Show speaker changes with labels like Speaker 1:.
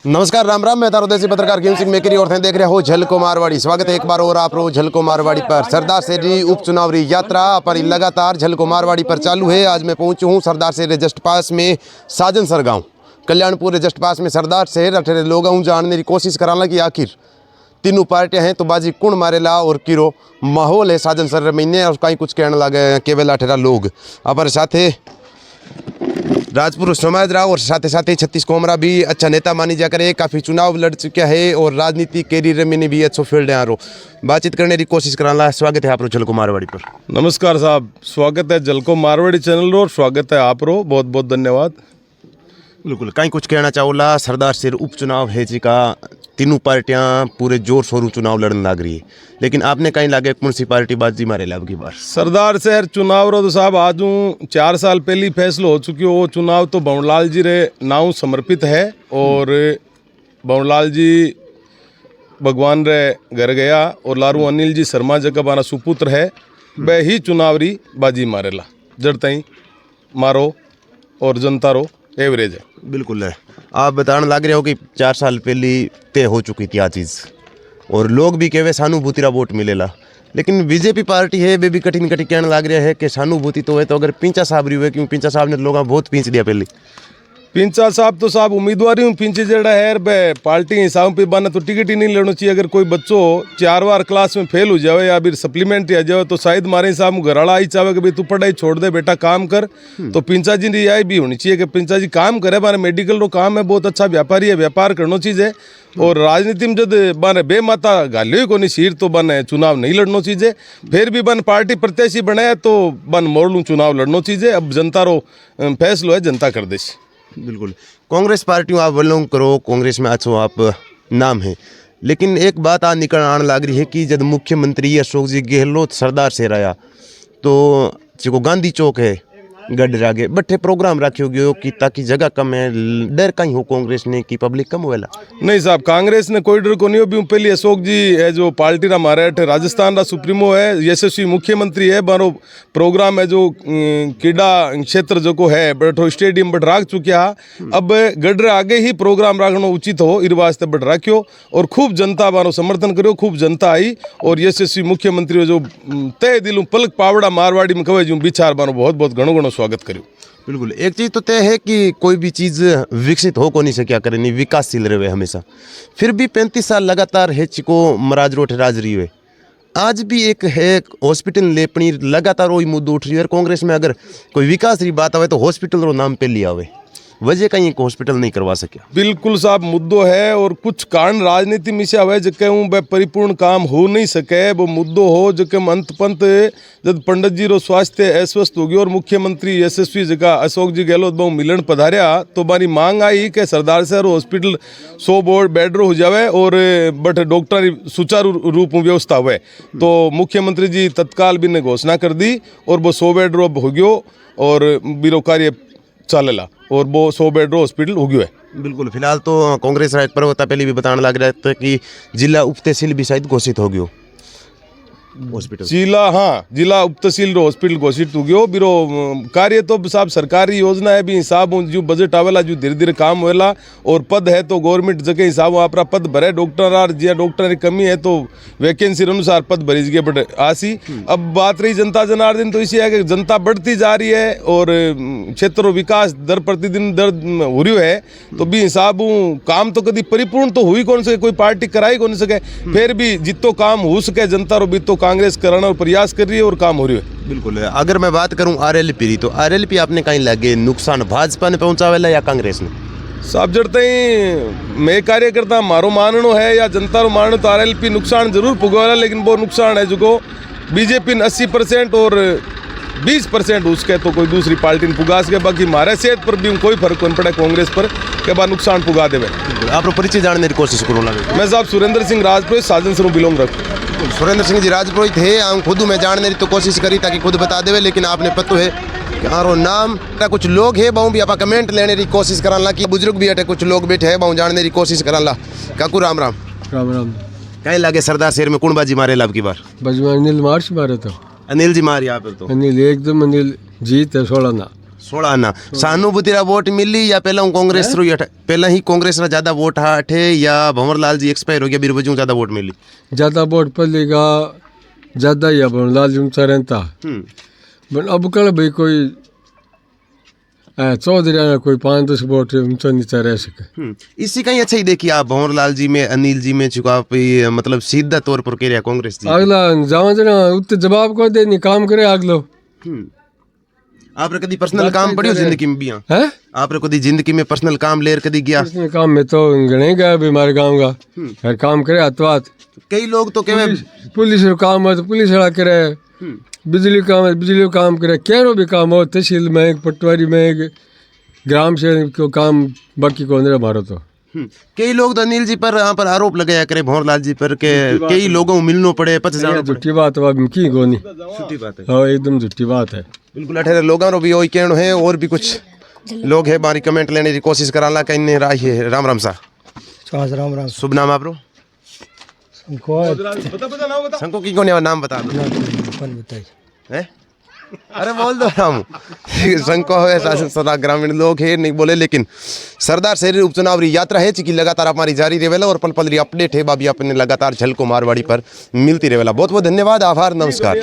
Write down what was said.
Speaker 1: नमस्कार, राम राम। मैं तारोदेसी पत्रकार गेम सिंह मेकरी और थे देख रहे हो झलको मारवाड़ी। स्वागत है एक बार और आप रो झलको मारवाड़ी पर। सरदार शेरी उपचुनाव री यात्रा पर लगातार झलको मारवाड़ी पर चालू है। आज मैं पहुंचू हूं सरदार शेर जस्ट पास में साजनसर गाँव, कल्याणपुर जस्ट पास में सरदार शेर। अठेरे लोग हूँ जानने की कोशिश कराला कि आखिर तीनों पार्टियां हैं तो बाजी कुण मारेला और किरो माहौल है साजनसर महीने और कहीं कुछ कहने लगे केवल अठेरा लोग हमारे साथ राजपुर समाज राव और साथ साथ छत्तीस कोमरा भी अच्छा नेता मानी जाकर काफ़ी चुनाव लड़ चुका है और राजनीति कैरियर में भी अच्छो फील्ड है। बातचीत करने की कोशिश कराना। स्वागत है आप झलको मारवाड़ी पर।
Speaker 2: नमस्कार साहब, स्वागत है झलको मारवाड़ी चैनल रो, स्वागत है आप रो, बहुत बहुत धन्यवाद।
Speaker 1: बिल्कुल, कहीं कुछ कहना चाहूला सरदार शेर उपचुनाव है जी का तीनों पार्टियां पूरे जोर शोर चुनाव लड़ने लग रही है, लेकिन आपने कहीं लागे कौन सी पार्टी बाजी मारे ला की बार?
Speaker 2: सरदार शहर चुनाव रो तो साहब आज 4 साल पहले फैसलो हो चुकी हो। वो चुनाव तो बवनलाल जी रे नाव समर्पित है और बवनलाल जी भगवान रे घर गया और लारू अनिल जी शर्मा जी का बारा सुपुत्र है, वह ही चुनाव री बाजी मारेला। जड़ तई मारो और जनता रो एवरेज है।
Speaker 1: बिल्कुल है। आप बताने लग रहे हो कि 4 साल पहले तय हो चुकी थी आ चीज़ और लोग भी कहे सहानुभूति रा वोट मिलेला, लेकिन बीजेपी पार्टी है वे भी कठिन कहने लग रहे हैं कि सहानुभूति तो है तो अगर पिंचा साहब रही हुए, क्योंकि पिंचा साहब ने लोग बहुत पींच दिया पहले।
Speaker 2: पिंचा साहब तो साहब उम्मीदवारी हूँ पिंचे जड़ा है बे पार्टी हिसाब पे बना तो टिकट ही नहीं लेना चाहिए। अगर कोई बच्चों 4 बार क्लास में फेल हो जाए या फिर सप्लीमेंट्री आ जाए तो शायद मारे हिसाब घराड़ा ही चाहे कि भाई तू पढ़ाई छोड़ दे बेटा काम कर, तो पिंचा जी ने यही भी होनी चाहिए कि पिंचा जी काम करे। मारे मेडिकल रो काम है, बहुत अच्छा व्यापारी है, व्यापार करना चीज़ है। और राजनीति में जब बने बेमाता गालियो को नहीं सीट तो बने चुनाव नहीं लड़ना चीज़, फिर भी बन पार्टी प्रत्याशी बनाए तो बन मोड़ लूँ चुनाव लड़ना चीज़। अब जनता रो फैसलो है, जनता कर देश।
Speaker 1: बिल्कुल, कांग्रेस पार्टी आप बिलोंग करो, कांग्रेस में अच्छो आप नाम है, लेकिन एक बात आज निकल आने लग रही है कि जब मुख्यमंत्री अशोक जी गहलोत सरदार शेर आया तो जो गांधी चौक है गढ़ आगे बट्ठे प्रोग्राम रखे हो कि ताकि जगह कम है, डर कहीं हो कांग्रेस ने कि पब्लिक कम होएला? नहीं
Speaker 2: साहब, कांग्रेस ने कोई डर को नहीं हो। भी पहले अशोक जी है जो पार्टी रा हमारे राजस्थान रा सुप्रीमो है, यशस्वी मुख्यमंत्री है, बारो प्रोग्राम है जो क्रीडा क्षेत्र जो को है बैठो स्टेडियम बट राख चुकिया। अब गढ़ आगे ही प्रोग्राम रखना उचित हो इस वास्ते बट रखियो और खूब जनता बारो समर्थन करो, खूब जनता आई और यशस्वी मुख्यमंत्री जो तय दिलू पलक पावड़ा मारवाड़ी में कहे जो विचार बारो बहुत बहुत घणो घणो स्वागत करो।
Speaker 1: बिल्कुल, एक चीज़ तो तय है कि कोई भी चीज़ विकसित हो को नहीं से क्या करे, नहीं विकासशील रहे हमेशा। फिर भी 35 साल लगातार है चिको मराज रोट राज रही हुए, आज भी एक है हॉस्पिटल लेपनी लगातार वही मुद्दे उठ रही है। अगर कांग्रेस में अगर कोई विकास री बात आवे तो हॉस्पिटल रो नाम पे लिया हुए, वजह कहीं एक हॉस्पिटल नहीं करवा सके।
Speaker 2: बिल्कुल साहब, मुद्दों है और कुछ कारण राजनीति में से आवे जके वह परिपूर्ण काम हो नहीं सके, वो मुद्दों हो जके अंत पंत जब पंडित जी रो स्वास्थ्य अस्वस्थ हो गयो और मुख्यमंत्री यशस्वी जगह अशोक जी गहलोत बहु मिलन पधारिया तो हमारी मांग आई कि सरदार शहर हॉस्पिटल 100 बेड रो हो जावे और बट डॉक्टर सुचारू रूप में व्यवस्था हुए। तो मुख्यमंत्री जी तत्काल भी ने घोषणा कर दी और वो 100 बेड रो हो गयो और बीरो कार्य चलेला और वो 100 बेड हॉस्पिटल हो गया है।
Speaker 1: बिल्कुल, फिलहाल तो कांग्रेस राज पर होता पहले भी बताने लग रहा था कि जिला उप तहसील भी शायद घोषित हो गयो हॉस्पिटल। जिला उप तहसील हॉस्पिटल घोषित हो गयो। बिरो कार्य तो साहब सरकारी योजना है भी हिसाब जो बजट आवेला जो धीरे धीरे काम होएला और पद है तो गवर्नमेंट जगह हिसाब आपरा पद भरे डॉक्टर और जिया डॉक्टर की कमी है तो वैकेंसी अनुसार पद भरी गए बट आसी। अब बात रही जनता जनार्दन तो इसी है कि जनता बढ़ती जा रही है और क्षेत्र विकास दर प्रतिदिन दर हो रही है तो भी हिसाब काम तो कभी परिपूर्ण तो हुई कौन सके, कोई पार्टी कराई कौन सके, फिर भी जितो काम हो सके जनता रो भी तो कांग्रेस कराना और प्रयास कर रही है और काम हो रही है। बिल्कुल है। अगर मैं बात करूं आरएलपी तो आरएलपी आपने कहीं लगे नुकसान भाजपा ने पहुंचावेला या कांग्रेस ने?
Speaker 2: साहब जड़ते ही मैं कार्यकर्ता मारो माननो है या जनता रो माननो तो आरएलपी नुकसान जरूर पुगवाला, लेकिन वो नुकसान है जो बीजेपी ने 80% और 20% उसके तो कोई दूसरी पार्टी ने पुगा सके। बाकी हमारे सेहत पर भी कोई फर्क नहीं पड़ा कांग्रेस पर के बाद नुकसान पुगा देवे।
Speaker 1: आप परिचय जानने की कोशिश करो लगे।
Speaker 2: मैं साहब सुरेंद्र सिंह राजपुरोहित साजन से बिलोंग रखूँ।
Speaker 1: सुरेंद्र सिंह जी राजपुरोहित है, हम खुद मैं जानने की तो कोशिश करी ताकि खुद बता देवे, लेकिन आपने पता है कि आरो नाम कुछ लोग है बहु भी आप कमेंट लेने की कोशिश कराला कि बुजुर्ग भी हटे कुछ लोग बैठे है बहु जानने की कोशिश कराला। काकू राम राम।
Speaker 3: राम राम।
Speaker 1: कहीं लगे सरदार शेर में कौन बाजी मारे ला की बार?
Speaker 3: बाजी अनिल मार्च मारे तो
Speaker 1: अनिल जी मार यहाँ पे तो
Speaker 3: अनिल एकदम अनिल जीत है 16 ना
Speaker 1: 16 आना सहानुभूति रा वोट मिली या पहला हूँ कांग्रेस थ्रू पहला ही कांग्रेस रा ज्यादा वोट हाठे या भंवरलाल जी एक्सपायर हो गया बीर वजू ज्यादा वोट मिली
Speaker 3: ज़्यादा वोट पड़ेगा ज़्यादा ही अब लाल ऊंचा रहता बट अब कल भाई कोई चौधरी ना कोई 5-10 वोट ऊंचा नीचा रह सके
Speaker 1: इसी का ही अच्छा ही देखिए आप भंवरलाल जी में अनिल जी में चुका मतलब सीधा तौर पर कह रहा कांग्रेस जी
Speaker 3: अगला जावा जना उत्ते जवाब को दे नहीं काम करे अगलो
Speaker 1: आपने कभी पर्सनल काम पड़ियो जिंदगी में भी
Speaker 3: है
Speaker 1: आपने कभी जिंदगी में पर्सनल काम लेर कभी गया
Speaker 3: इसमें काम में तो गणे गया भी हमारे गाँव का हर काम करे अतवात
Speaker 1: कई लोग तो कहे
Speaker 3: पुलिस रो काम है तो पुलिस वाला करे बिजली काम है बिजली काम करे कैरो भी काम हो तहसील में एक पटवारी में एक ग्राम सेवक को काम बाकी को अंदर मारो तो
Speaker 1: कई लोग तो अनिल जी पर यहाँ पर आरोप लगाया करे भंवरलाल जी पर के कई लोगों को मिलना पड़े 50,000
Speaker 3: झूठी बात है अब की गोनी
Speaker 1: छुट्टी बात है
Speaker 3: हाँ एकदम झूठी बात है
Speaker 1: बिल्कुल अठेरे लोगों रो भी वही कहना है और भी कुछ लोग है बारी कमेंट लेने की कोशिश कराला कहीं राय है राम राम सा
Speaker 3: राम राम
Speaker 1: शुभ नाम आप रो संको की कोने नाम बता दो हैं अरे बोल दो राम संको है शासन सदा ग्रामीण लोग है नहीं बोले लेकिन सरदार शहरी उपचुनाव री यात्रा है कि लगातार हमारी जारी रहेला और पल पल री अपडेट है बाबी अपने लगातार झलको मारवाड़ी पर मिलती रहेला बहुत बहुत धन्यवाद आभार नमस्कार।